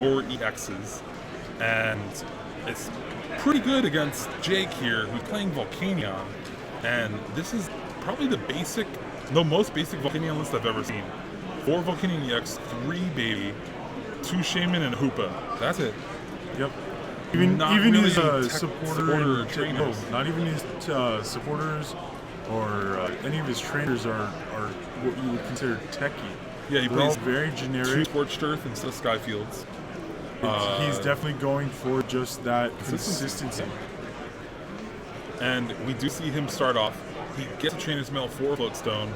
4 EXs, and it's pretty good against Jake here, who's playing Volcanion, and this is probably the most basic Volcanion list I've ever seen. 4 Volcanion EX, 3 Baby, 2 Shaman, and Hoopa. That's it. Yep. Even really his supporter trainers. not even his supporters or any of his trainers are what you would consider techie. Yeah, he They're plays all very 2 generic. Scorched Earth instead of Skyfields. He's definitely going for just that consistency. And we do see him start off. He gets a Trainer's Mail 4 Floatstone,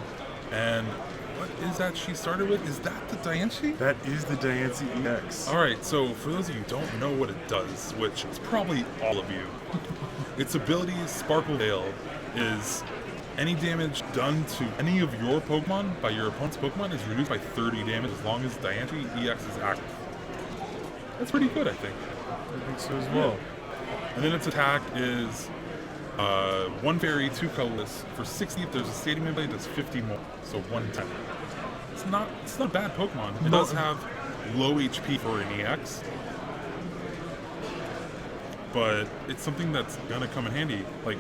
and what is that she started with? Is that the Diancie? That is the Diancie EX. Alright, so for those of you who don't know what it does, which is probably all of you, its ability, Sparkle Veil, is any damage done to any of your Pokemon by your opponent's Pokemon is reduced by 30 damage as long as Diancie EX is active. That's pretty good, I think. I think so as well. And then its attack is 1 fairy, 2 colorless. For 60, if there's a Stadium Blade, does 50 more, so 110. It's not a bad Pokemon. It does have low HP for an EX, but it's something that's gonna come in handy. Like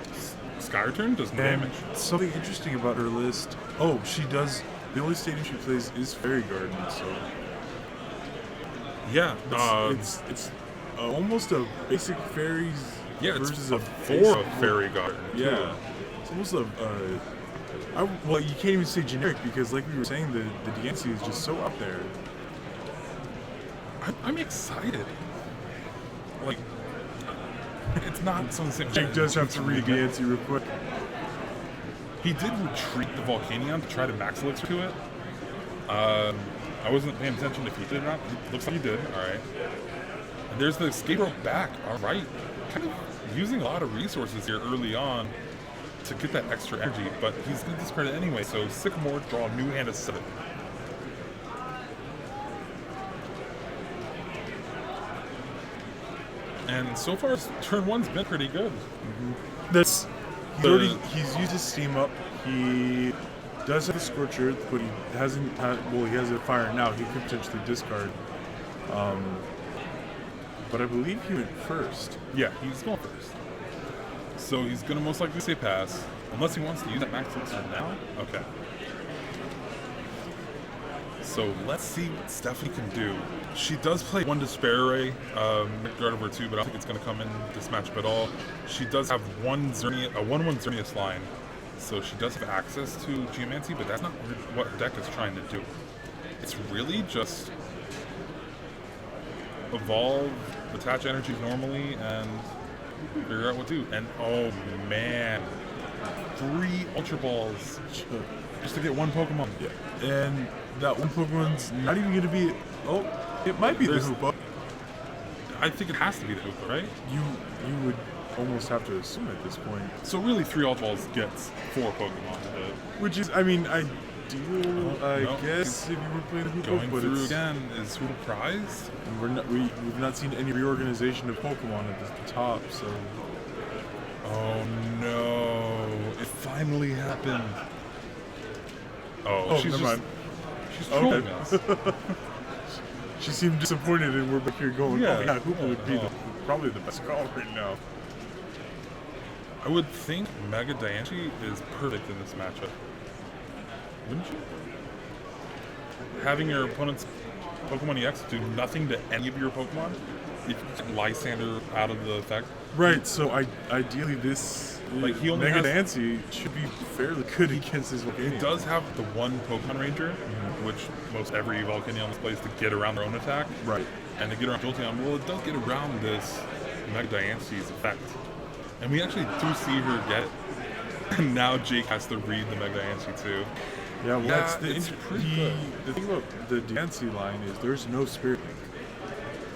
Sky Return does no damage. Something interesting about her list. Oh, she does. The only stadium she plays is Fairy Garden, so yeah, it's almost a basic fairies. Yeah, versus it's a 4 Fairy Garden. Yeah, too. it's almost a. Well, you can't even say generic because, like we were saying, the Diancie is just so up there. I'm excited. Like, it's not some same. Jake does have to read Diancie real quick. He did retreat the Volcanion to try to max elixir to it. I wasn't paying attention if he did or not. It looks like he did. All right. And there's the escape rope back. All right. Kind of using a lot of resources here early on to get that extra energy, but he's going to discard it anyway. So Sycamore, draw a new hand of 7. And so far, turn 1's been pretty good. Mm-hmm. He's used his Steam Up. He does have a Scorch Earth, but he hasn't had. Well, he has a Fire now. He could potentially discard. But I believe he went first. Yeah, he's going first. So he's going to most likely say pass, unless he wants to use that max elixir now. Okay. So let's see what Stephanie can do. She does play 1 Despair Ray, Gardevoir 2, but I don't think it's going to come in this matchup at all. She does have a 1/1 Xerneas line, so she does have access to Geomancy, but that's not what her deck is trying to do. It's really just evolve, attach energies normally, and figure out what to do. And oh man, 3 Ultra Balls just to get 1 Pokemon. Yeah. And that 1 Pokemon's not even going to be. Oh, it might be the Hoopa. I think it has to be the Hoopa, right? You would almost have to assume at this point. So really, 3 Ultra Balls gets 4 Pokemon. Which is, I mean, ideal, no, guess, if you were playing the Hoopa. Going but through again, is Hoopa prized? We've not seen any reorganization of Pokemon at the top, so. Oh no! It finally happened. Oh, she's trolling us. She seemed disappointed, and we're back here going, Yeah. oh yeah, Hoopa would be probably the best call right now. I would think Mega Diancie is perfect in this matchup. Wouldn't you? Having your opponent's Pokemon EX do nothing to any of your Pokemon, if you get Lysander out of the effect. Right, so ideally this Like he only Mega has, Diancie should be fairly good against his Volcanion. It does have the 1 Pokemon Ranger, which most every Volcanion plays to get around their own attack. Right. And to get around Jolteon, well, it does get around this Mega Diancie's effect. And we actually do see her get it. And now Jake has to read the Mega Diancie too. Yeah, well, that's the thing about the Diancie line is there's no Spirit Link.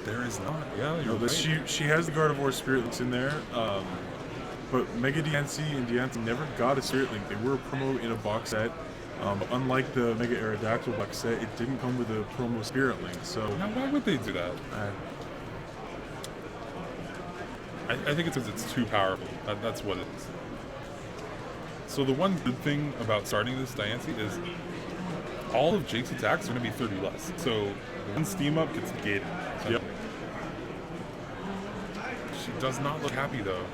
There is not. Yeah, you're right. She has the Gardevoir Spirit Links in there, but Mega Diancie and Diancie never got a Spirit Link. They were a promo in a box set. Unlike the Mega Aerodactyl box set, it didn't come with a promo Spirit Link. So now, why would they do that? I think it's because it's too powerful. That's what it is. So the one good thing about starting this Diancie is all of Jake's attacks are going to be 30 less. So one Steam Up gets negated. Yep. She does not look happy though.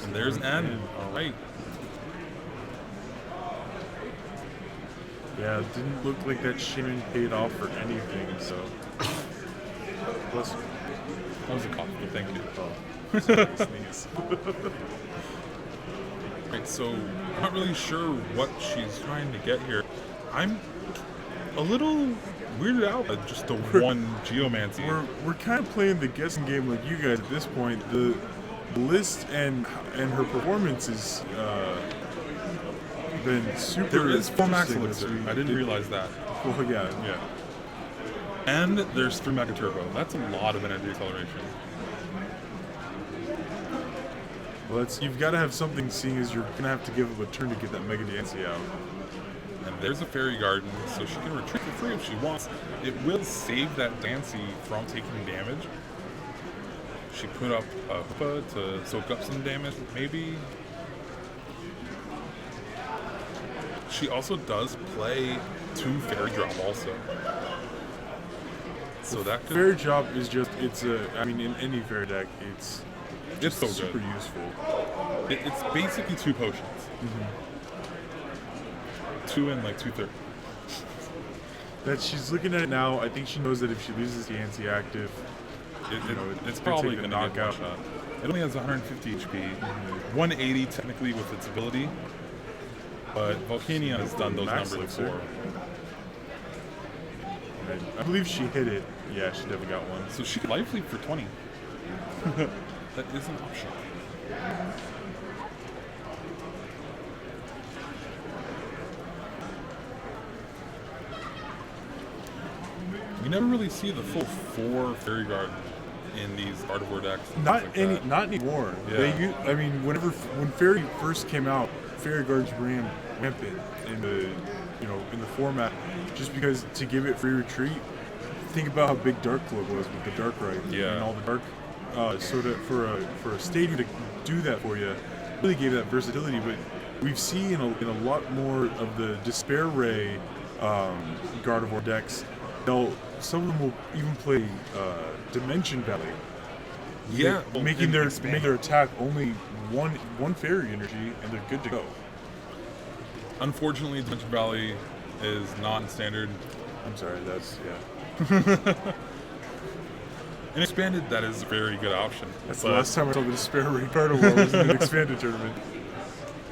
And there's an N. All right. Yeah, it didn't look like that Shaman paid off for anything, so. Bless you. That was a cough, but thank you. Sneeze. Right, so I'm not really sure what she's trying to get here. I'm a little weirded out at just the one Geomancy. We're kind of playing the guessing game like you guys at this point. The list and her performance has been super. There is 4 Max interesting Elixir. this week. I didn't realize that. Well, yeah. Yeah. And there's 3 Mega Turbo. That's a lot of energy acceleration. Well, you've got to have something, seeing as you're gonna have to give up a turn to get that Mega Dancey out. And there's a Fairy Garden, so she can retreat for free if she wants. It will save that Dancy from taking damage. She put up a Hoopa to soak up some damage, maybe. She also does play 2 Fairy Drop also. So that could... Fairy Drop is just, I mean, in any Fairy deck, it's so super good. useful. It's basically 2 potions. 2 and like 2/3. That she's looking at it now, I think she knows that if she loses the anti-active, It's gonna probably take going the to get knockout. one shot. It only has 150 HP, 180 technically with its ability, but Volcanion has done those Max numbers Elixir. before. I believe she hit it. Yeah, she definitely got one. So she could life leap for 20. That is an option. You never really see the full 4 Fairy Garden in these Gardevoir decks. and Not things like that. not anymore. Yeah. I mean, when Fairy first came out, Fairy Guards ran rampant in the in the format, just because to give it free retreat. Think about how big Dark Club was with the Dark Rite Yeah. and all the Dark. So that for a stadium to do that for you, really gave that versatility. But we've seen in a lot more of the Despair Ray Gardevoir decks. Some of them will even play Dimension Valley. Yeah, making their attack only one fairy energy, and they're good to go. Unfortunately, Dimension Valley is not in standard. I'm sorry, that's yeah. In expanded, that is a very good option. That's the last time I saw the Despair Ray Gardevoir was in an expanded tournament.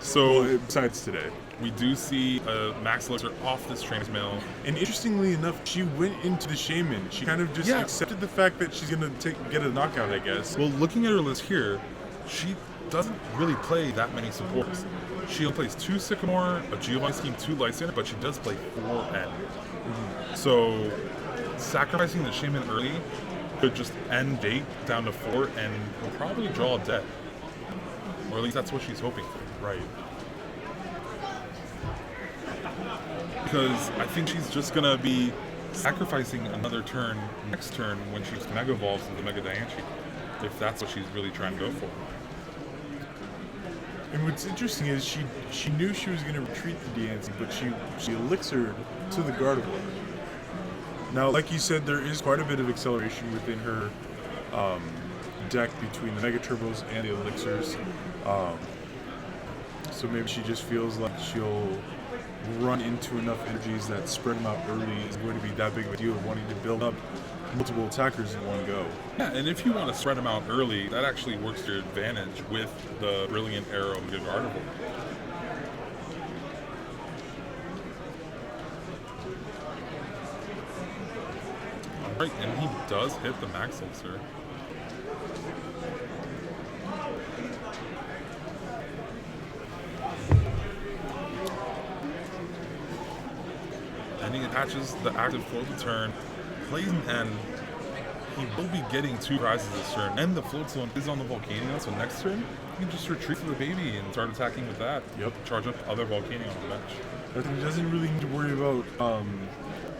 So Besides today. we do see a Max Elixir off this transmail. And interestingly enough, she went into the Shaman. She kind of just accepted the fact that she's gonna get a knockout, I guess. Well, looking at her list here, she doesn't really play that many supports. She only plays 2 Sycamore, a Giovanni Scheme, 2 Lysander, but she does play 4 N. So sacrificing the Shaman early could just end date down to 4 and will probably draw a dead. Or at least that's what she's hoping for. Right. Because I think she's just going to be sacrificing another turn next turn when she Mega Evolves into Mega Diancie, if that's what she's really trying to go for. And what's interesting is she knew she was going to retreat the Diancie, but she elixired to the Gardevoir. Now, like you said, there is quite a bit of acceleration within her deck between the Mega Turbos and the Elixirs. So maybe she just feels like she'll run into enough energies that spread them out early is going to be that big of a deal of wanting to build up multiple attackers in one go. Yeah, and if you want to spread them out early, that actually works to your advantage with the Brilliant Arrow Mega Gardevoir. Alright, and he does hit the Max Elixir. And he attaches the active for the turn, plays an N. He will be getting 2 prizes this turn, and the float zone is on the Volcanion, so next turn, he can just retreat to the baby and start attacking with that. Yep. Charge up other Volcanion on the bench. But he doesn't really need to worry about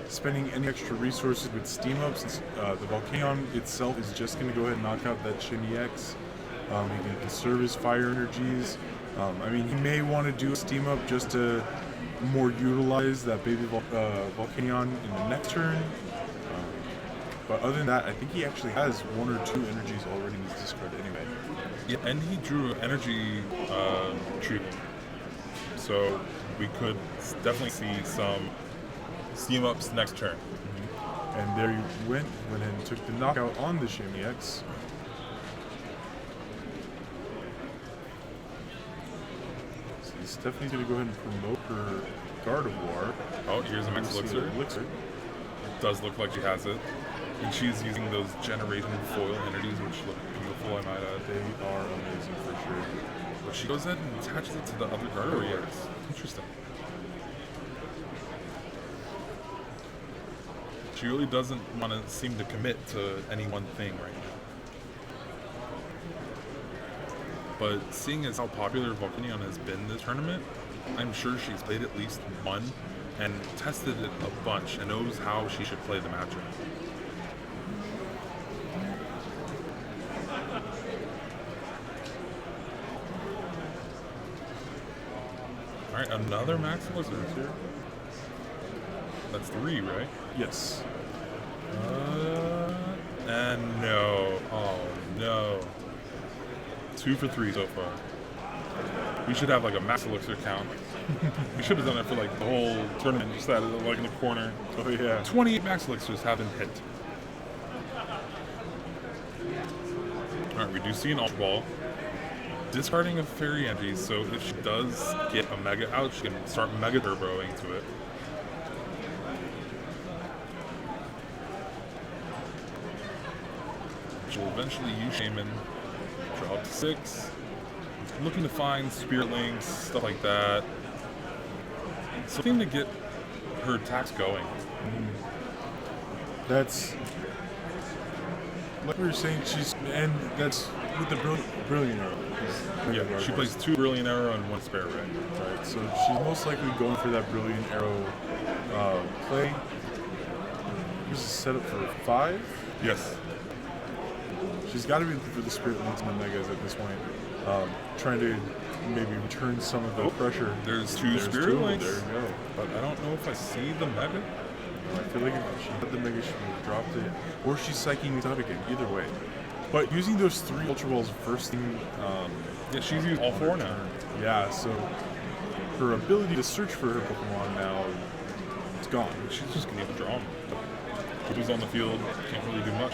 spending any extra resources with steam up, since the Volcanion itself is just going to go ahead and knock out that Shiny X. He can conserve his fire energies. I mean, he may want to do a steam up just to more utilize that baby Volcanion in the next turn. But other than that, I think he actually has 1 or 2 energies already in his discard anyway. Yeah, and he drew an energy treatment. So we could definitely see some steam ups next turn. And there you went ahead and took the knockout on the Shimmy X. So Stephanie's going to go ahead and promote her Gardevoir. Oh, here's a Max Elixir. It does look like she has it. And she's using those Generation Foil energies, which look beautiful, I might add. They are amazing for sure. But she goes ahead and attaches it to the other Gardevoir. Yes. Interesting. She really doesn't want to seem to commit to any one thing right now. But seeing as how popular Volcanion has been this tournament, I'm sure she's played at least one and tested it a bunch and knows how she should play the matchup. Alright, another Max Elixir here. That's 3, right? Yes. And no. Oh, no. 2 for 3 so far. We should have like a Max Elixir count. We should have done it for like the whole tournament, just that like in the corner. Oh yeah. 28 Max Elixirs haven't hit. Alright, we do see an Ultra Ball. Discarding a Fairy Energy, so if she does get a Mega out, she can start Mega Turboing to it. She'll eventually use Shaman, draw up to 6. Looking to find Spirit Links, stuff like that. Something to get her attacks going. That's like we were saying. And that's with the brilliant arrow. Yeah, she plays 2 Brilliant Arrow and 1 Spare Ray. Right, so she's most likely going for that brilliant arrow play. Here's a setup for 5. Yes. She's got to be looking for the Spirit Links and the Megas at this point. Trying to maybe return some of the pressure. There's 2 Spirit Links. There you go. But I don't know if I see the Mega. I feel like if she had the Mega, she would have dropped it. Or she's psyching it out again. Either way. But using those 3 Ultra Balls first thing... yeah, she's used all 4 now. Yeah, so her ability to search for her Pokemon now, it's gone. She's just going to have to draw them. Who's on the field, can't really do much.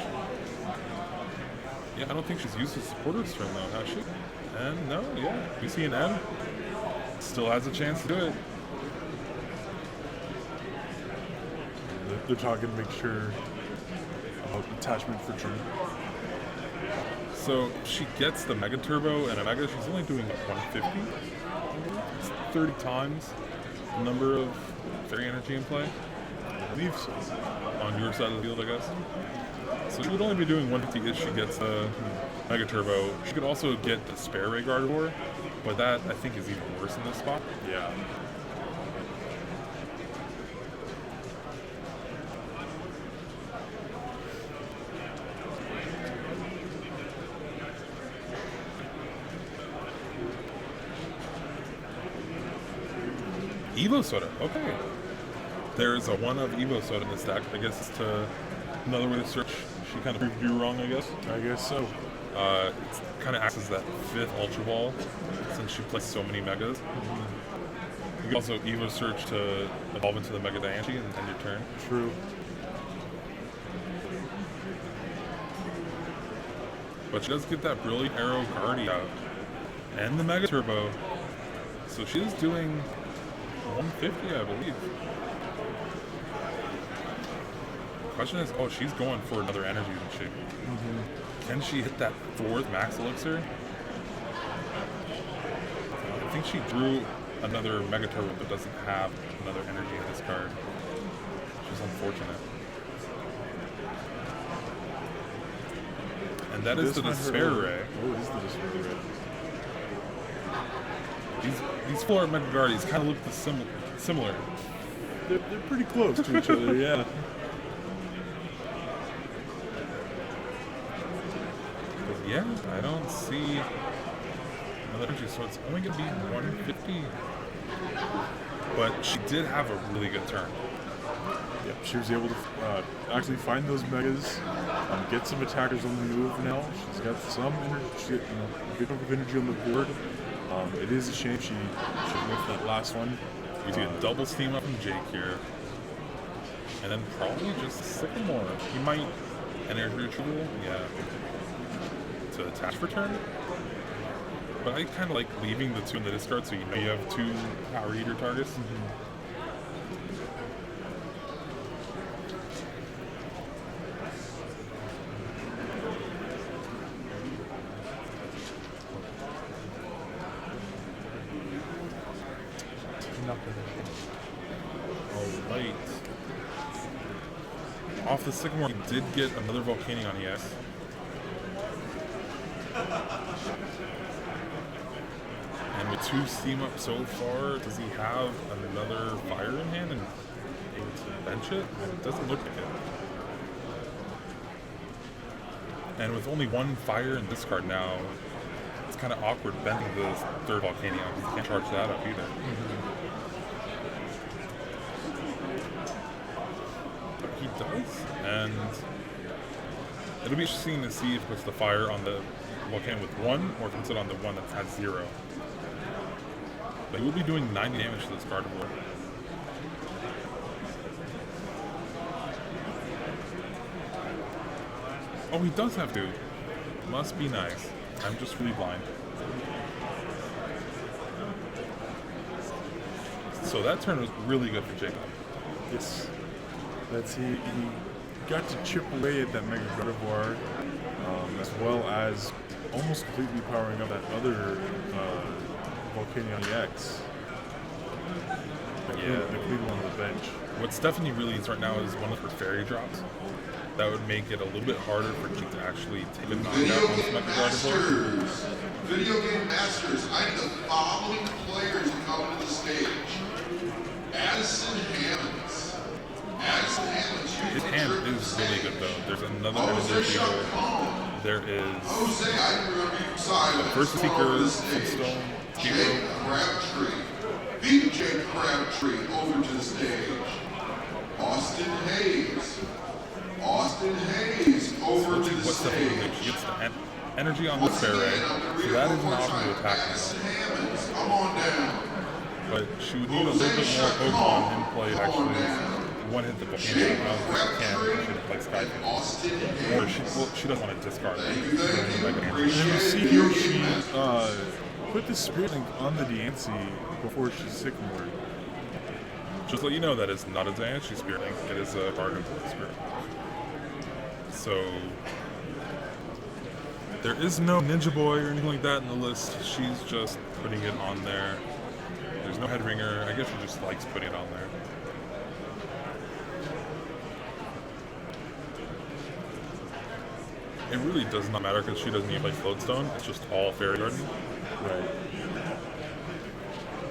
Yeah, I don't think she's used the supporter's turn though, has she? And no, yeah, we see an M. Still has a chance to do it. They're talking to make sure about attachment for turn. So she gets the Mega Turbo and a Mega, she's only doing 150. It's 30 times the number of Fairy Energy in play. I believe so. On your side of the field, I guess. So she would only be doing 150 if she gets the Mega Turbo. She could also get the Spare Ray Gardevoir, but that I think is even worse in this spot. Yeah. Evo Soda, okay. There's a 1 of Evo Soda in this deck. I guess it's another way to search. She kind of proved you wrong, I guess. I guess so. It kind of acts as that 5th Ultra Ball since she plays so many Megas. You can also Evo Search to evolve into the Mega Diancie and end your turn. True. But she does get that Brilliant Arrow Guardi out and the Mega Turbo. So she is doing 150, I believe. Question is, oh, she's going for another energy, isn't she? Can she hit that 4th Max Elixir? I think she drew another Mega Turbo but doesn't have another energy in this card. Which is unfortunate. And that is the Despair Ray. Oh, it is the Despair Ray. These 4 Mega Guardians kind of look similar. They're pretty close to each other, yeah. Yeah, I don't see another energy, so it's only going to be 150. But she did have a really good turn. Yep, she was able to actually find those megas, get some attackers on the move now. She's got some energy, good amount of energy on the board. It is a shame she missed that last one. We see a double steam up from Jake here. And then probably just Sycamore. He might energy retrieval, yeah, to attach for turn. But I kind of like leaving the 2 in the discard so you know you have 2 power eater targets. Alright. Off the Sycamore, he did get another Volcanion EX. And with 2 steam up so far, does he have another fire in hand and able to bench it? It doesn't look like it. And with only 1 fire in discard now, it's kind of awkward bending the 3rd Volcanion. You can't charge that up either. But he does, and it'll be interesting to see if he puts the fire on the Volcanion with 1 or if he puts it on the one that has 0. But he will be doing 90 damage to this Gardevoir. Oh, he does have to. Must be nice. I'm just really blind. So that turn was really good for Jacob. Yes. He got to chip away at that Mega Gardevoir, as well as almost completely powering up that other Volcanion EX. The Cleveland on the bench. What Stephanie really needs right now is one of her fairy drops. That would make it a little bit harder for Jake to actually take a knockout on this Mega Gardevoir. Video game masters, I need the following players to come to the stage. Addison Hammonds. Addison Hammonds. His hand is really good though. There's another energy. There is Jose, I can remember you from First Seeker, Sunstone, Jake Crabtree. DJ Crabtree over to the stage. Austin Hayes. Austin Hayes over to the what Stephanie stage. will do. She gets the energy on this Fairy, so that is an option to attack now. Come on down. But she would need a little bit more Pokemon in play to actually one-hit the Volcanion. I don't think she can. She didn't like Skype. Or she doesn't want to discard it. And you see here she put the Spirit Link on the Diancie before she Sycamore. Just let you know that is not a Diancie Spirit Link. It is a bargain for the Spirit. So there is no Ninja Boy or anything like that in the list. She's just putting it on there. There's no Head Ringer. I guess she just likes putting it on there. It really does not matter because she doesn't even play Floatstone. It's just all Fairy Garden. Right.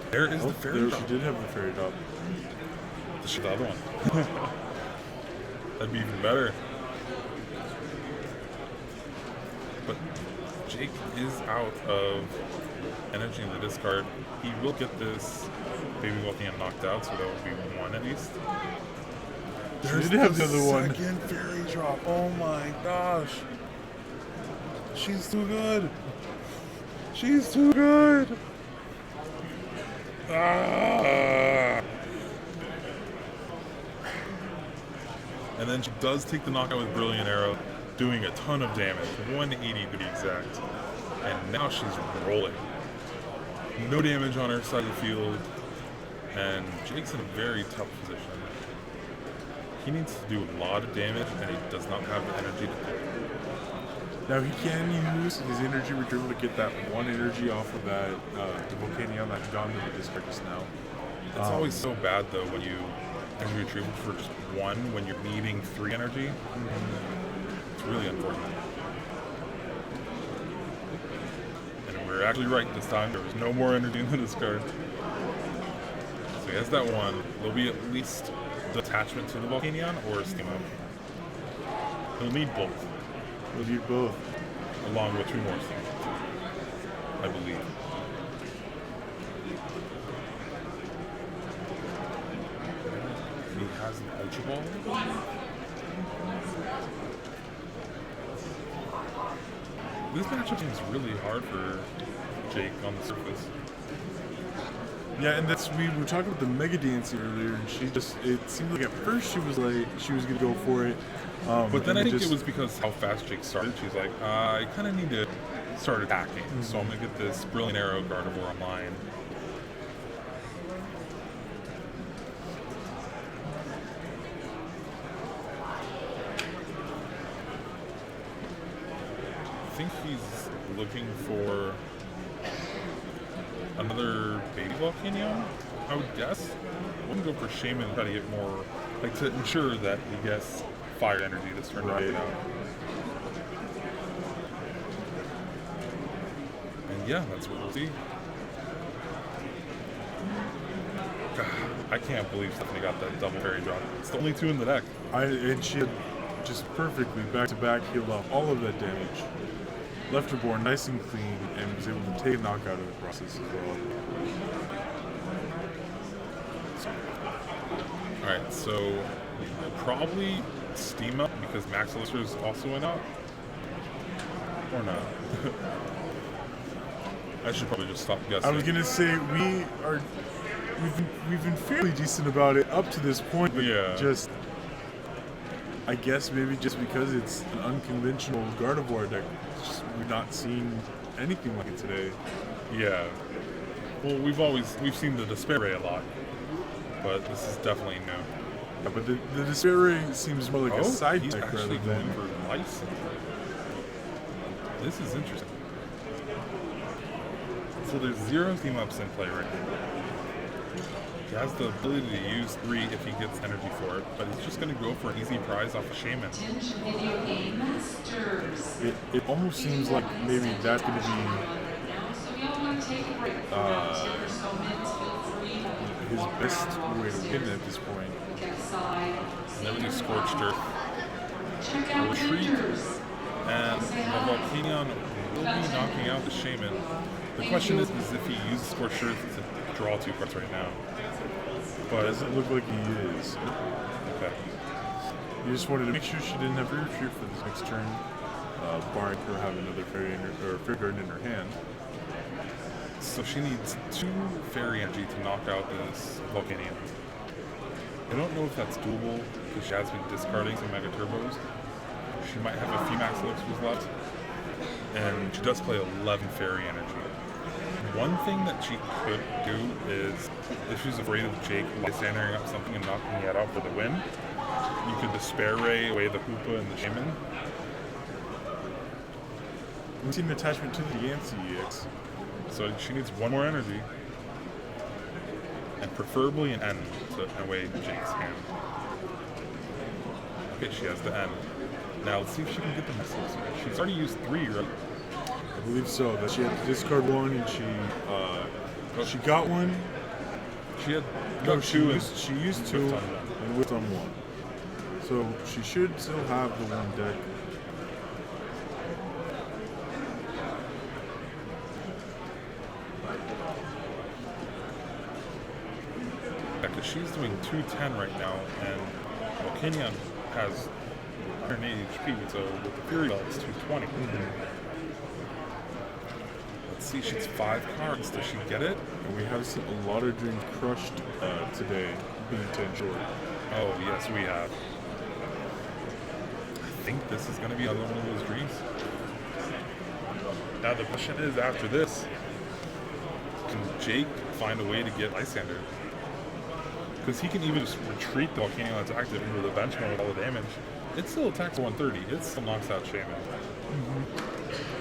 There is the Fairy There Drop. she did have the Fairy Drop. This is the other one. That'd be even better. But Jake is out of energy in the discard. He will get this Baby Volcanion knocked out, so that would be 1 at least. She did have the other one. Second Fairy Drop. Oh my gosh. She's too good. She's too good. Ah. And then she does take the knockout with Brilliant Arrow, doing a ton of damage, 180 to be exact. And now she's rolling. No damage on her side of the field, and Jake's in a very tough position. He needs to do a lot of damage, and he does not have the energy to do it. Now he can use his energy retrieval to get that 1 energy off of that the Volcanion that gone to the discard just now. It's always so bad though when you energy retrieval for just 1 when you're needing 3 energy. It's really unfortunate. And we're actually right this time. There was no more energy in the discard. So he has that 1. There'll be at least the attachment to the Volcanion or a Steam Up. He'll need both. We'll do both. Along with 2 more Steam Ups, I believe. He has uses an Ultra Ball. This matchup seems really hard for Jake on the surface. Yeah, and we were talking about the Mega Dancing earlier, and it seemed like at first she was gonna go for it. But then I think it was because how fast Jake started. She's like, I kind of need to start attacking, so I'm gonna get this Brilliant Arrow Gardevoir online. I think he's looking for another baby Volcanion, I would guess. I wouldn't go for Shaman and try to get more, like to ensure that he gets fire energy this turn to get out. And yeah, that's what we'll see. God, I can't believe Stephanie got that double fairy drop. It's the only two in the deck. And she had just perfectly back-to-back healed off all of that damage. Left her board nice and clean and was able to take a knockout of the process as well. Alright, so probably Steam Up because Max Elixir is also went out. Or not. I should probably just stop guessing. I was gonna say we've been fairly decent about it up to this point, but just I guess maybe just because it's an unconventional Gardevoir deck, we've not seen anything like it today. Yeah. Well, we've seen the Despair Ray a lot, but this is definitely new. Yeah, but the Despair Ray seems more like a side he's deck actually rather going than for License. This is interesting. So there's 0 team ups in play right now. He has the ability to use 3 if he gets energy for it, but he's just going to go for an easy prize off a Shaman. It almost seems like maybe that's going to be his best way to win at this point. And then we do Scorched Earth. Retreat, and the Volcanion will be knocking out the Shaman. The question is if he uses Scorched Earth to draw 2 cards right now. But it doesn't look like he is. Okay. You just wanted to make sure she didn't have retreat for this next turn, barring her having another Fairy Garden in her hand. So she needs 2 Fairy Energy to knock out this Volcanion. I don't know if that's doable because she has been discarding some Mega Turbos. She might have a few Max Elixirs left, and she does play 11 Fairy Energy. One thing that she could do is, if she's afraid of Jake standing up something and knocking it out for the win, you could Despair Ray away the Hoopa and the Shaman. We see an attachment to the Yancy EX. So she needs 1 more energy, and preferably an N to away Jake's hand. Okay, she has the N. Now let's see if she can get the missiles. She's already used 3, right? I believe so. That she had to discard 1, and she got 1. She had she 2 used 2 and whipped on 1. So she should still have the 1 deck. Because she's doing 210 right now, and Volcanion has 180 HP, so with the Fury Belt it's 220. Let's see, she's 5 cards. Does she get it? And we have seen a lot of dreams crushed today, being 10 short. Oh, yes, we have. I think this is going to be another one of those dreams. Now the question is, after this, can Jake find a way to get Lysander? Because he can even just retreat the Volcanion that's active into the bench mode with all the damage. It still attacks 130. It still knocks out Shaman.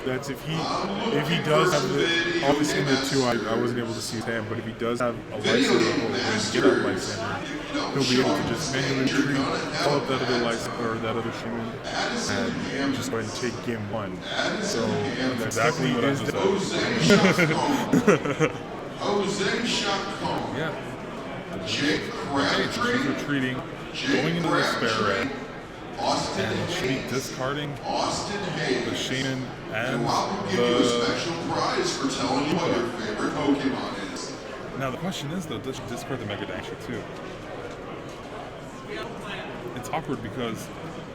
That's if he does have the, obviously in the 2 I wasn't able to see his hand, but if he does have a Lysander or a way to get out Lysander, he'll be able to just manually retreat, call up that other Lysander or that other Shaman, and just go ahead and take game 1. So that's exactly what I just said. Yeah. Jake Okay, so she's retreating, going into the Despair Ray, and she'll be discarding the Shaman and the special prize for telling you what your favorite Pokemon is. Now the question is though, does she discard the Mega Danger too? it's awkward because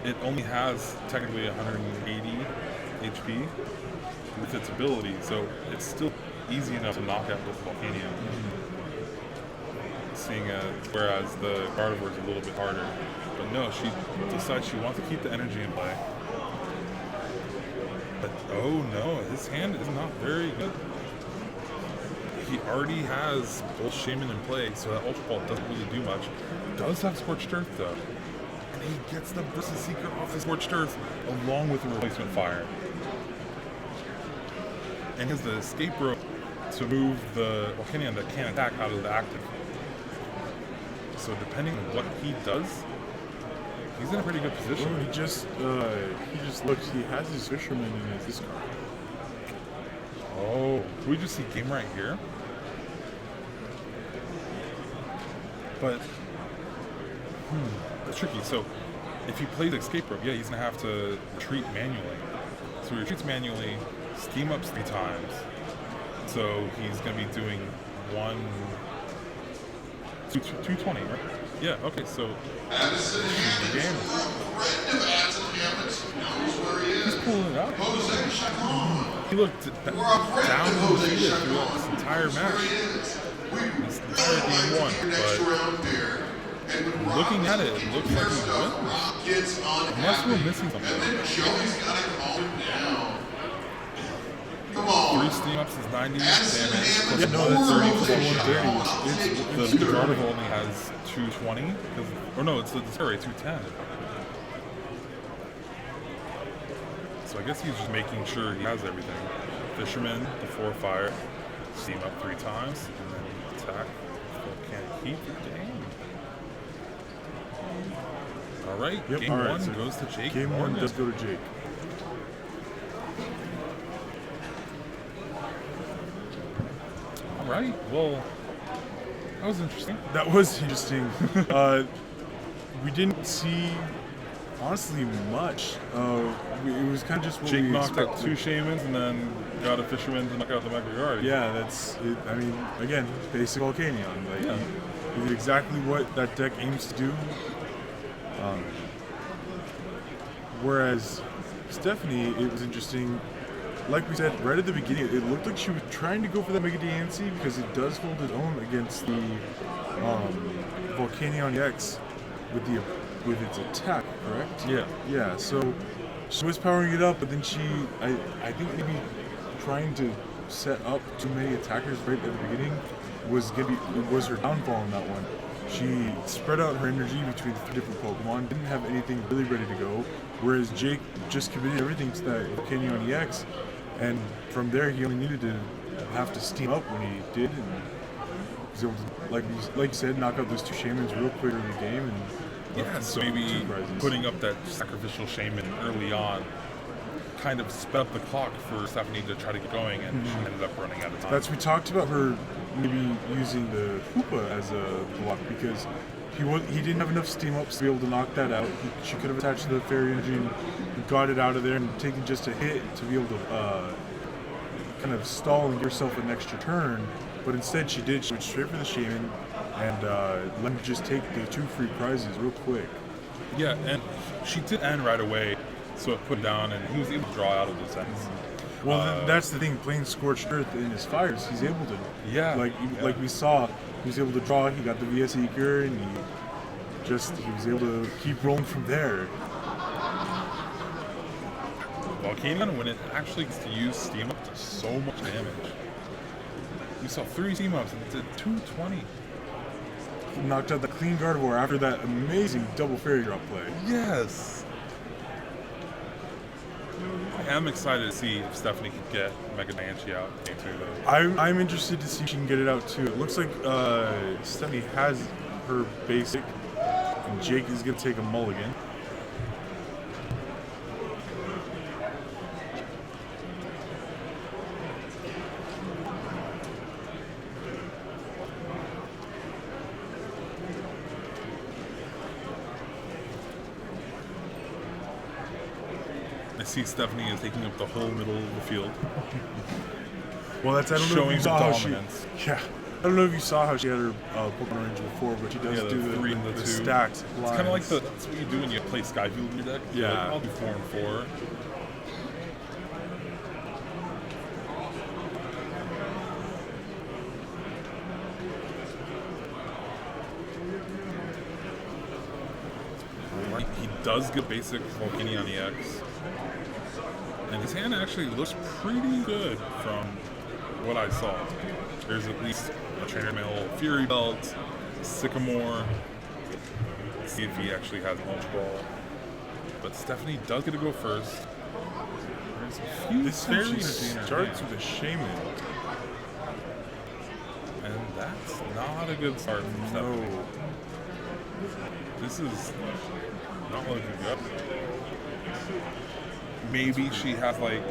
it only has technically 180 HP with its ability, so it's still easy enough to knock out with Volcanion. Seeing whereas the Gardevoir is a little bit harder. But no, she decides she wants to keep the energy in play. But oh no, his hand is not very good. He already has both Shaman in play, so that Ultra Ball doesn't really do much. Does have Scorched Earth though. And he gets the Versus Seeker off the Scorched Earth along with the Replacement Fire. And he has the Escape Rope to move the Volcanion that can't attack out of the active. So depending on what he does, he's in a pretty good position. Well, he just looks. He has his Fisherman in his discard. Oh, we just see game right here. But that's tricky. So if he plays Escape Rope, yeah, he's gonna have to retreat manually. So he retreats manually, steam ups 3 times. So he's gonna be doing 220, right? Yeah, okay, so Addison Hammonds, game. we're a friend of Addison Hammonds, knows where he He's is. pulling it out. Jose Chacon, He looked we're a friend down of and Jose defeated Chacon, throughout this entire knows where match. he is. We This really entire game like one, your next but round pair. And when looking Rob at it, it looks like he stuff, wins. Rob gets Unless we're unhappy. missing something. And then Joey's gotta calm him down. Come on. 3 steam ups is 90 damage. Addison Plus Hammonds, Yeah, no, another that's 30 Jose plus Chacon, damage. I'll take The you. Gardevoir only has 220. Or no, it's the Discovery 210. So I guess he's just making sure he has everything. Fisherman, the 4 fire, steam up 3 times, and then attack. Can't keep the game. Alright, Yep, game all right, 1 so goes to Jake. Game 1 Morgan. does go to Jake. Alright, well, that was interesting. That was interesting. We didn't see, honestly, much. It was kind of just what Jake we knocked out expected. 2 Shamans and then got a Fisherman to knock out the Mega Guard. Yeah, that's it. I mean, again, basic Volcanion. Like, Yeah. he did exactly what that deck aims to do. Whereas Stephanie, it was interesting. Like we said right at the beginning, it looked like she was trying to go for that Mega DNC because it does hold its own against the Volcanion X with its attack, correct? Yeah. Yeah, so she was powering it up, but then I think maybe trying to set up too many attackers right at the beginning was her downfall in that one. She spread out her energy between 3 different Pokemon, didn't have anything really ready to go, whereas Jake just committed everything to that Volcanion EX, and from there he only needed to have to steam up when he did, and he was able to, like you said, knock out those 2 Shamans real quick in the game, and Yeah, so maybe putting up that sacrificial shaman early on kind of sped up the clock for Stephanie to try to get going, and she ended up running out of time. we talked about her maybe using the Hoopa as a block because he didn't have enough steam ups to be able to knock that out. She could have attached the Fairy Energy and got it out of there and taken just a hit to be able to kind of stall and give herself an extra turn. But instead she went straight for the Shaman and let him just take the 2 free prizes real quick. Yeah, and she did end right away, so it put him down, and he was able to draw out of those ends. Well, that's the thing. Playing Scorched Earth in his fires, he's able to. Yeah, Like we saw, he was able to draw. He got the VS Seeker, and he was able to keep rolling from there. Volcanion, when it actually gets to use Steam Up, does so much damage. You saw 3 Steam Ups and it did 220. He knocked out the clean Gardevoir after that amazing double Fairy Drop play. Yes! I am excited to see if Stephanie can get Mega Banshee out in game 2 though. I'm interested to see if she can get it out too. It looks like Stephanie has her basic, and Jake is going to take a mulligan. I see Stephanie is taking up the whole middle of the field. Well, I don't know if Showing you saw how she, dominance. yeah, I don't know if you saw how she had her Pokemon range before, but she does Yeah, do the 3 and the the 2. stacked It's kind of like lines. that's what you do when you play Skyfield in your deck. You're Yeah. like, I'll do 4 and 4. He does get basic Volcanion EX. And his hand actually looks pretty good from what I saw. There's at least a Trainer Mail Fury Belt, Sycamore. Let's see if he actually has Launch Ball. But Stephanie does get to go first. There's a few This fairy one she energy in her starts hand. with a Shaman. And that's not a good start from Stephanie. No. This is not looking good. Maybe she has like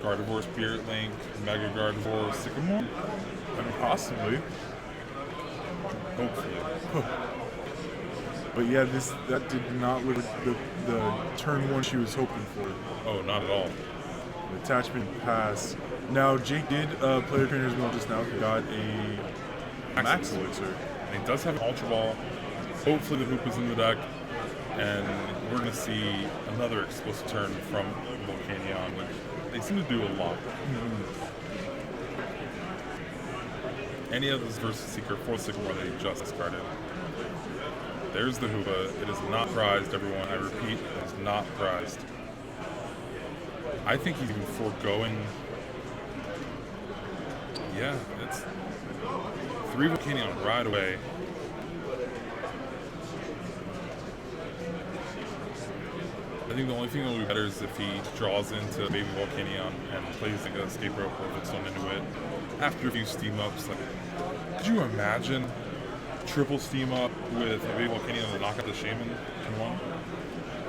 Gardevoir, Spirit Link, Mega Gardevoir, Sycamore. I mean, possibly. Hopefully. But yeah, that did not look like the turn one she was hoping for. Oh, not at all. The attachment pass. Now, Jake did player trainer's mail just now. He got a Max Elixir. And he does have an Ultra Ball. Hopefully the Hoop is in the deck. And we're going to see another explosive turn from Volcanion, which they seem to do a lot. Any of this versus Seeker, 4th Sycamore that he just discarded. There's the Hoopa. It is not prized, everyone. I repeat, it is not prized. I think he's even foregoing. Yeah, it's 3 Volcanion right away. I think the only thing that will be better is if he draws into Baby Volcanion and plays like a Escape Rope or Volcanion into it after a few steam ups. Like, could you imagine triple steam up with a Baby Volcanion to knock out the Shaman in one?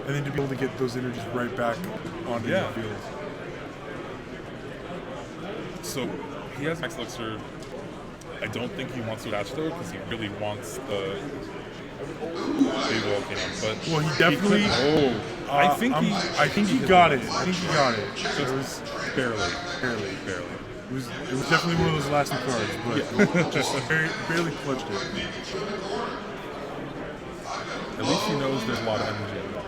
And then to be able to get those energies right back onto Yeah. the field. So he has Max Elixir. I don't think he wants to attach to it because he really wants the Baby Volcanion. But Well, he definitely. I think I think he got it. I think he got it. It was barely. barely. It was definitely one of those last two cards, but just barely clutched it. At least he knows there's a lot of energy in it.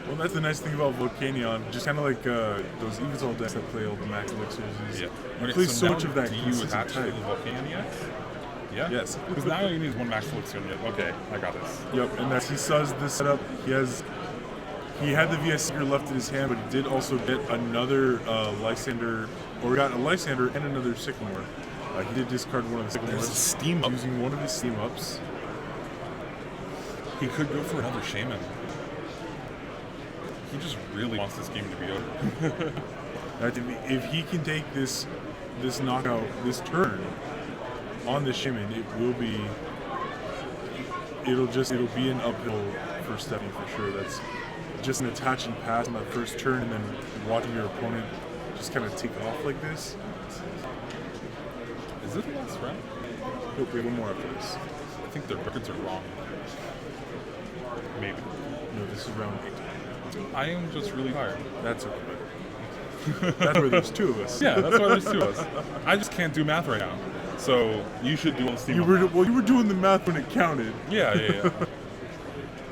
Well, that's the nice thing about Volcanion. Just kind of like those Evital decks that play all the Max Elixirs. Is Yeah. You Okay, play so so now much of that do you consistent attach to the type. Volcanion EX? Yeah? Yes. Because now he needs 1 Max Elixir. Okay, I got this. Yep, and as he says this setup, he had the VS Seeker left in his hand, but he did also get another Lysander, or he got a Lysander and another Sycamore. He did discard one of the There's a Sycamores steam up. using one of his steam ups. He could go for another Shaman. He just really wants this game to be over. If he can take this knockout, this turn on the Shaman, it'll be an uphill for Stephanie for sure. That's just an attaching pass on that first turn, and then watching your opponent just kind of take off like this. Is it the last round? Nope, we have one more after this. I think the records are wrong. Maybe. No, this is round 8. I am just really tired. That's okay. That's where there's 2 of us. Yeah, that's why there's 2 of us. I just can't do math right now. So you should do all the steam You up were math. you were doing the math when it counted. Yeah.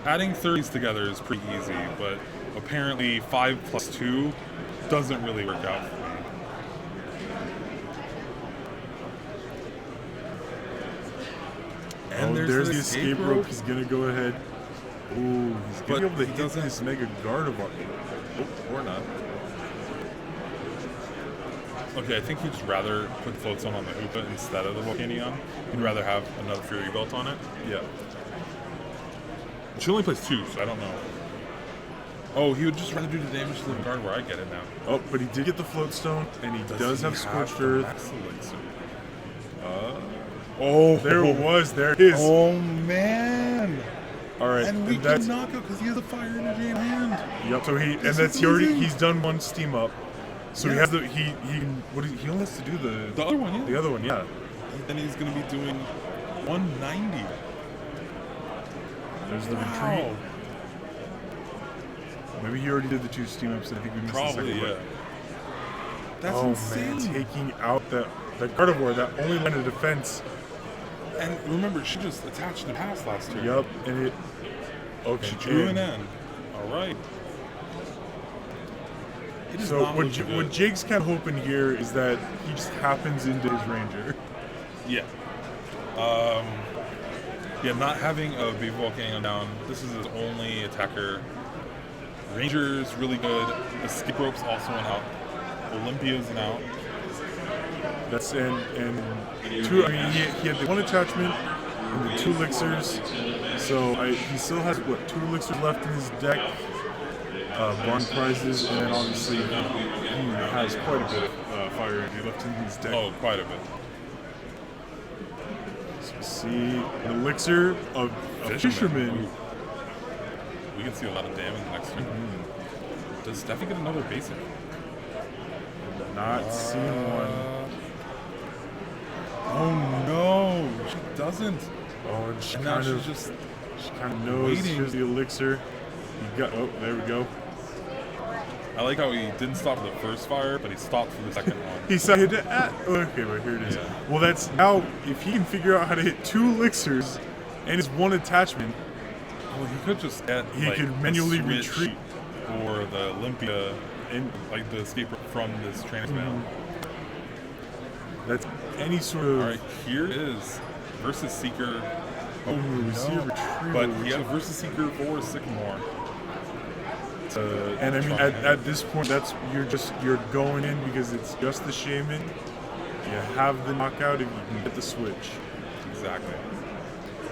Adding 30s together is pretty easy, but apparently 5 plus 2 doesn't really work out for me. And There's the escape rope. He's gonna go ahead. Ooh, he's But gonna be able to he hit doesn't- this Mega Gardevoir. Oh, or not. Okay, I think he'd just rather put Floatstone on the Hoopa instead of the Volcanion. He'd rather have another Fury Belt on it. Yeah. She only plays 2, so I don't know. Oh, he would just rather do the damage to the Gardevoir. I get it now. Oh, but he did get the Floatstone, and he does have Scorched Earth. Oh, There it was. There it is. Oh man! All right, And we that's can knock out because he has a fire energy in hand. yep. So This is amazing. he's done 1 steam up. So he Yeah. has he only has to do The other one, yeah. the other one, yeah. Then he's going to be doing 190. There's the Wow. retreat. Maybe he already did the 2 steam ups, and I think we missed the Probably, second yeah. one. That's Oh insane. man, taking out that That Gardevoir, that only line of defense. And remember, she just attached the pass last turn. Yup, and it. Okay, She drew an end. All right. It is So not what, looking good. what Jake's kind of hoping here is that he just happens into his Ranger. Yeah. Yeah, not having a big Volcanion down. This is his only attacker. Ranger's really good. The skip rope's also an out. Olympia's an out. That's and two. I mean, he had the one attachment and the 2 elixirs. So he still has what 2 elixirs left in his deck. Barn prizes, and then obviously he has quite a bit of fire energy left in his deck. Oh, quite a bit. So see an elixir of Fisherman. Ooh. We can see a lot of damage next turn. Does Steffi get another basic? Not seeing one. Oh no, she doesn't. Oh, and she And now kind she's of just knows waiting. here's the elixir. You got. Oh, there we go. I like how he didn't stop for the first fire, but he stopped for the second one. He said, okay, but here it is. Yeah. Well, that's now, if he can figure out how to hit 2 elixirs and his 1 attachment, Well, he could just get he like, could a manually switch retreat. or the Olympia And like the escape from this trainer's mail. that's any sort of. All right, here is versus Seeker. Oh, we see a retrieval. But he has versus Seeker for Sycamore. And I mean, at this point, you're going in because it's just the Shaman. You have the knockout if you can get the switch. Exactly.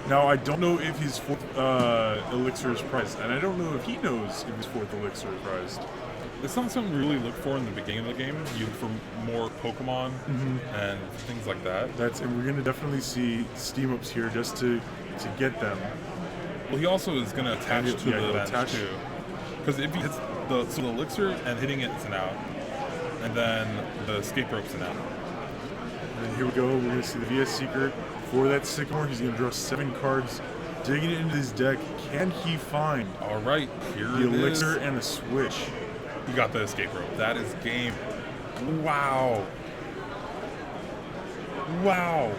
Now, I don't know if his 4th elixir is prized, and I don't know if he knows if his 4th elixir is prized. It's not something we really look for in the beginning of the game. You look for more Pokemon and things like that. And we're gonna definitely see steam ups here just to get them. Well, he also is going to attach And to the he'll bench attach. too. Because if he hits the elixir and hitting it's an out, and then the escape rope's an out. And here we go. We're gonna see the VS Seeker for that Sycamore. He's gonna draw 7 cards, digging it into his deck. Can he find All right, here the it is. elixir and a switch? He got the escape rope. That is game. Wow. Wow.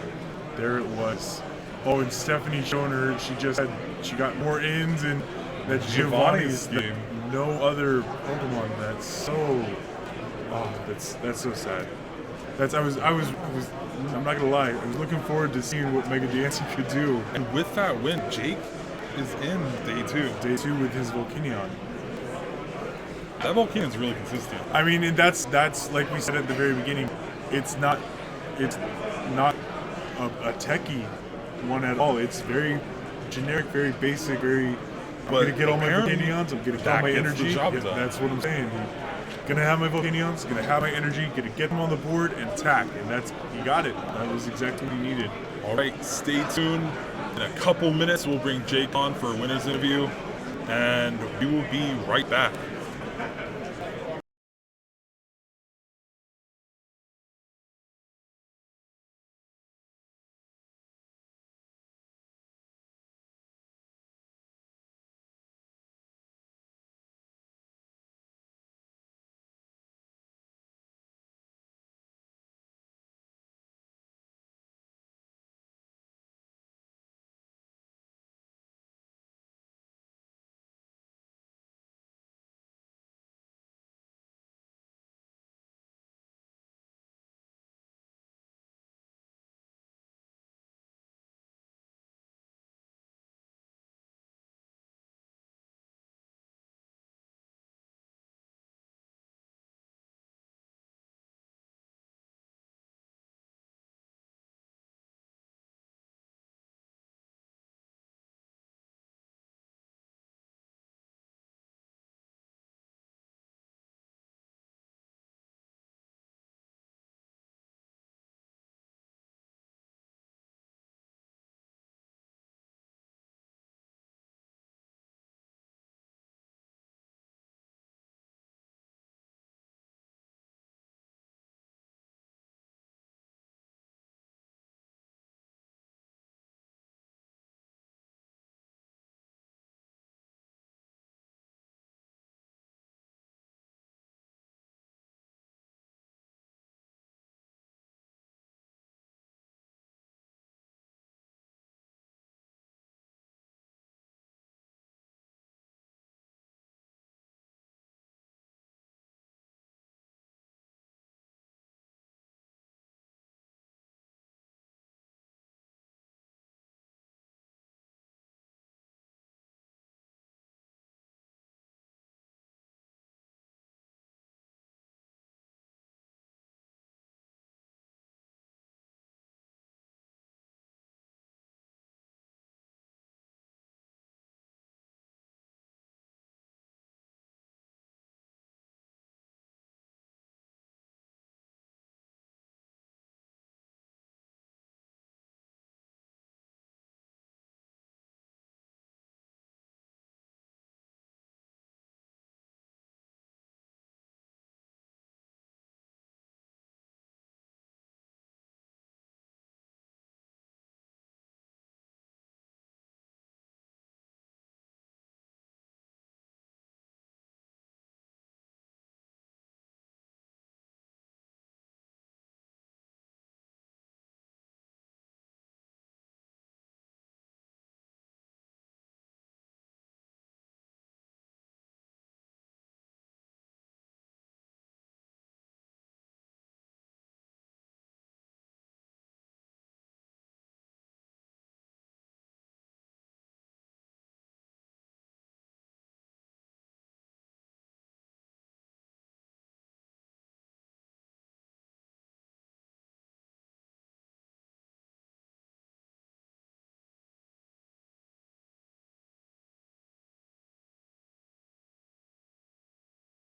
There it was. Oh, and Stephanie showing her she got more ins, and that Giovanni's game. no other Pokemon. That's so. Oh, that's so sad. I'm not gonna lie. I was looking forward to seeing what Mega Dancing could do. And with that win, Jake is in day 2. Day 2 with his Volcanion. That Volcanion's really consistent. I mean, and that's like we said at the very beginning. It's not a techie one at all. It's very generic, very basic, very. I'm gonna get all my apparently Volcanions. I'm gonna get that all my gets the energy. job Yeah, done. that's what I'm saying. Gonna have my Volcanions. Gonna have my energy. Gonna get them on the board and attack. And he got it. That was exactly what he needed. All right, stay tuned. In a couple minutes, we'll bring Jake on for a winner's interview, and we will be right back.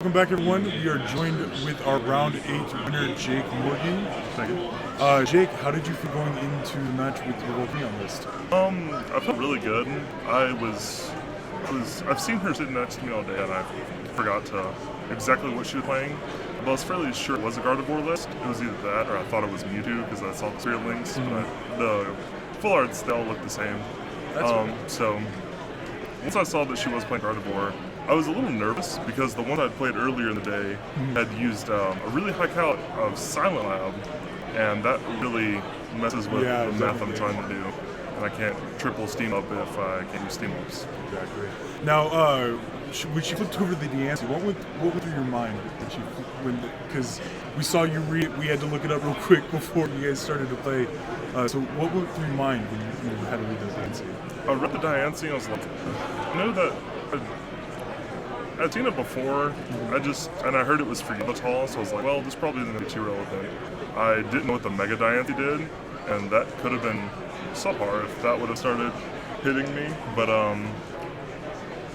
Welcome back, everyone. We are joined with our round 8 winner, Jake Morgan. Jake, how did you feel going into the match with your Volcanion list? I felt really good. I've seen her sitting next to me all day, and I forgot exactly what she was playing. But I was fairly sure it was a Gardevoir list. It was either that, or I thought it was Mewtwo because I saw the spirit links. But the full arts they all look the same. So once I saw that she was playing Gardevoir, I was a little nervous because the one I'd played earlier in the day had used a really high count of Silent Lab, and that really messes with the math I'm trying to do. And I can't triple Steam Up if I can't use Steam Ups. Exactly. Now, when she flipped over the Diancie, what went through your mind because we saw you we had to look it up real quick before you guys started to play. So what went through your mind when you had to read the Diancie? I read the Diancie and I was like, I know that I'd seen it before. And I heard it was for Yellowtall, so I was like, well, this probably isn't going to be too relevant. I didn't know what the Mega Diancie did, and that could have been subpar if that would have started hitting me. But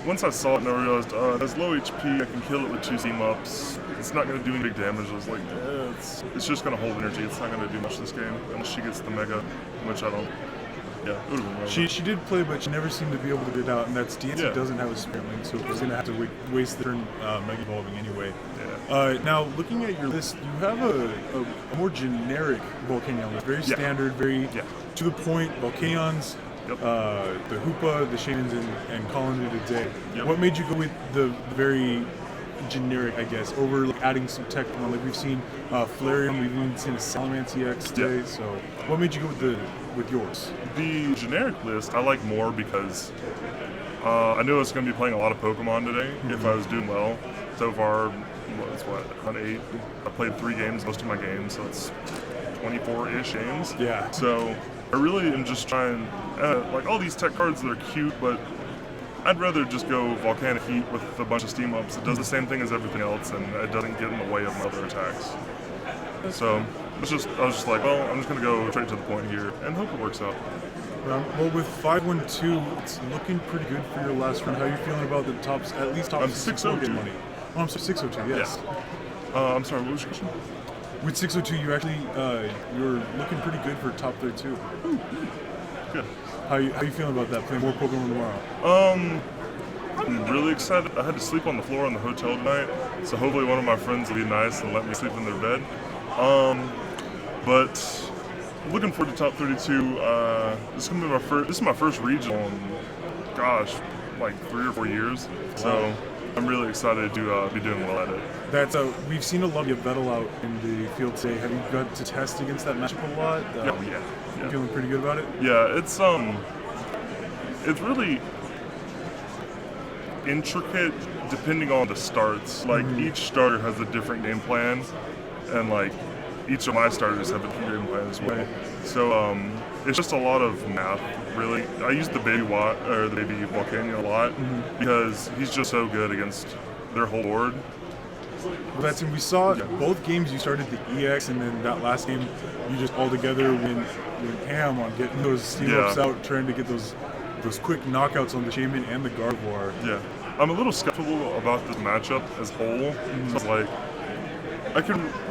once I saw it and I realized it has low HP, I can kill it with 2 Steam Ups. It's not going to do any big damage. I was like, it's just going to hold energy. It's not going to do much this game unless she gets the Mega, which I don't. Yeah, it would have been relevant. She did play, but she never seemed to be able to get it out, and that's Diancie doesn't have a spirit link, so she's going to have to waste the turn Mega Evolving anyway. Yeah. Now, looking at your list, you have a more generic Volcanion list. Very standard, very to the point. Volcanions, the Hoopa, the Shamans, and calling it a day. Yep. What made you go with the very generic, I guess, over adding some tech on? Like we've seen Flareon, we've even seen a Salamence EX today. So, what made you go with yours? The generic list I like more because I knew I was going to be playing a lot of Pokemon today if I was doing well. So far, on 8. I played 3 games, most of my games, so it's 24-ish games. Yeah. So I really am just trying, like all these tech cards, they're cute, but I'd rather just go Volcanic Heat with a bunch of Steam Ups. It does the same thing as everything else, and it doesn't get in the way of my other attacks. So I was just like, well, I'm just going to go straight to the point here and hope it works out. Well, with 5-1-2, it's looking pretty good for your last run. How are you feeling about the top I'm 602. money? Oh, I'm sorry, 602, yes. Yeah. I'm sorry, what was your question? With 602, you actually, you're looking pretty good for top 32. Good. How you feeling about that, playing more Pokemon tomorrow? I'm really excited. I had to sleep on the floor in the hotel tonight, so hopefully one of my friends will be nice and let me sleep in their bed. But looking forward to top 32. This is my first regional in, gosh, like 3 or 4 years. So I'm really excited to be doing well at it. We've seen a lot of you battle out in the field today. Have you got to test against that matchup a lot? Yeah. You feeling pretty good about it? Yeah, it's really intricate depending on the starts. Like each starter has a different game plan, and like each of my starters have a different game plan as well. Right. So it's just a lot of math, really. I use the baby Volcanion a lot because he's just so good against their whole board. Well, we saw both games you started the EX, and then that last game you just all together went ham on getting those Steam Ups out, trying to get those quick knockouts on the Shaman and the Gardevoir. Yeah. I'm a little skeptical about this matchup as a whole. So it's like,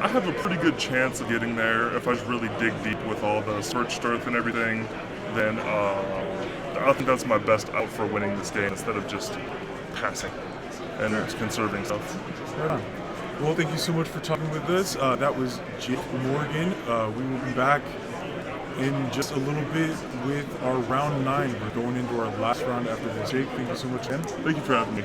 I have a pretty good chance of getting there if I just really dig deep with all the Scorched Earth and everything. Then I think that's my best out for winning this game instead of just passing and conserving stuff. Right on. Well, thank you so much for talking with us. That was Jake Morgan. We will be back in just a little bit with our round 9. We're going into our last round after this. Jake, thank you so much, man. Thank you for having me.